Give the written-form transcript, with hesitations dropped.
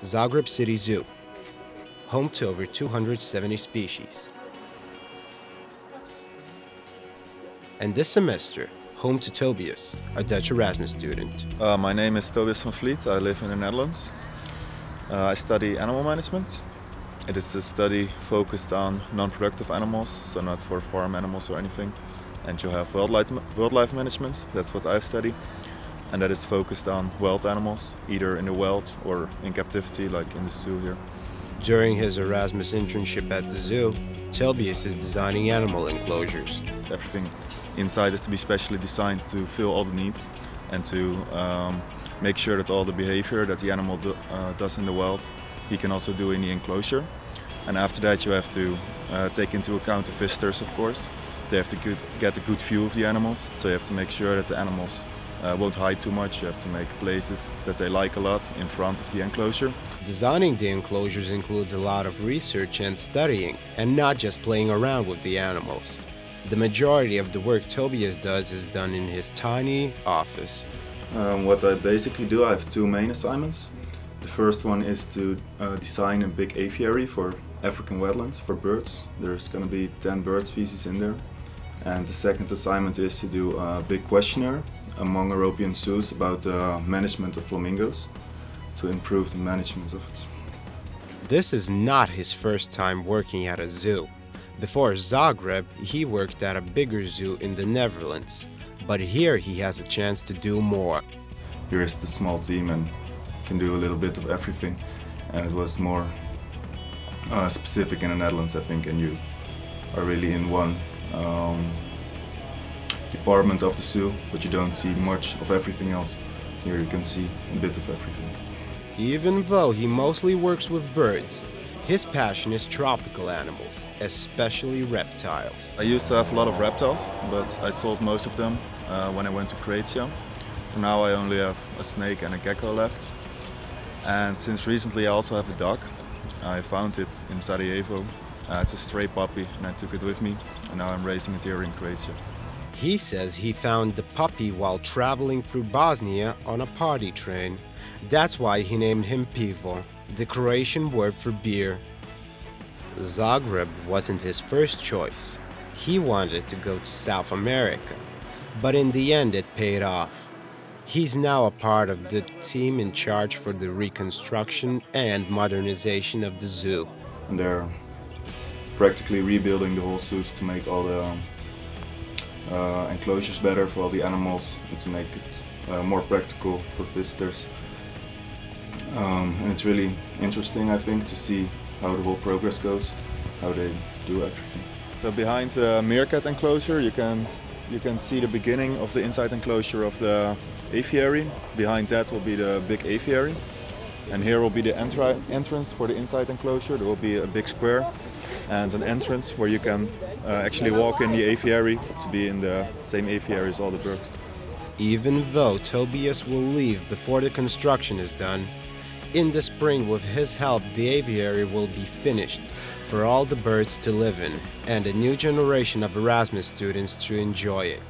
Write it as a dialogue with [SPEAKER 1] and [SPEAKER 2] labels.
[SPEAKER 1] Zagreb City Zoo, home to over 270 species. And this semester, home to Tobias, a Dutch Erasmus student.
[SPEAKER 2] My name is Tobias van Vliet. I live in the Netherlands. I study animal management. It is a study focused on non-productive animals, so not for farm animals or anything. And you have wildlife management, that's what I study. And that is focused on wild animals, either in the wild or in captivity, like in the zoo here.
[SPEAKER 1] During his Erasmus internship at the zoo, Tobias is designing animal enclosures.
[SPEAKER 2] Everything inside is to be specially designed to fill all the needs and to make sure that all the behavior that the animal does in the wild, he can also do in the enclosure. And after that you have to take into account the visitors, of course. They have to get a good view of the animals, so you have to make sure that the animals won't hide too much. You have to make places that they like a lot in front of the enclosure.
[SPEAKER 1] Designing the enclosures includes a lot of research and studying, and not just playing around with the animals. The majority of the work Tobias does is done in his tiny office.
[SPEAKER 2] What I basically do, I have two main assignments. The first one is to design a big aviary for African wetlands for birds. There's going to be 10 bird species in there. And the second assignment is to do a big questionnaire among European zoos about the management of flamingos, to improve the management of it.
[SPEAKER 1] This is not his first time working at a zoo. Before Zagreb, he worked at a bigger zoo in the Netherlands, but here he has a chance to do more.
[SPEAKER 2] Here is the small team and can do a little bit of everything, and it was more specific in the Netherlands, I think, and you are really in one department of the zoo, but you don't see much of everything else. Here you can see a bit of everything.
[SPEAKER 1] Even though he mostly works with birds, his passion is tropical animals, especially reptiles.
[SPEAKER 2] I used to have a lot of reptiles, but I sold most of them when I went to Croatia. For now I only have a snake and a gecko left. And since recently I also have a dog. I found it in Sarajevo. It's a stray puppy and I took it with me, and now I'm raising it here in Croatia.
[SPEAKER 1] He says he found the puppy while traveling through Bosnia on a party train. That's why he named him Pivo, the Croatian word for beer. Zagreb wasn't his first choice. He wanted to go to South America, but in the end it paid off. He's now a part of the team in charge for the reconstruction and modernization of the zoo.
[SPEAKER 2] And they're practically rebuilding the whole zoos to make all the enclosures better for all the animals and to make it more practical for visitors. And it's really interesting, I think, to see how the whole progress goes, how they do everything. So behind the meerkat enclosure you can see the beginning of the inside enclosure of the aviary. Behind that will be the big aviary, and here will be the entrance for the inside enclosure. There will be a big square and an entrance where you can actually walk in the aviary to be in the same aviary as all the birds.
[SPEAKER 1] Even though Tobias will leave before the construction is done, in the spring with his help the aviary will be finished for all the birds to live in and a new generation of Erasmus students to enjoy it.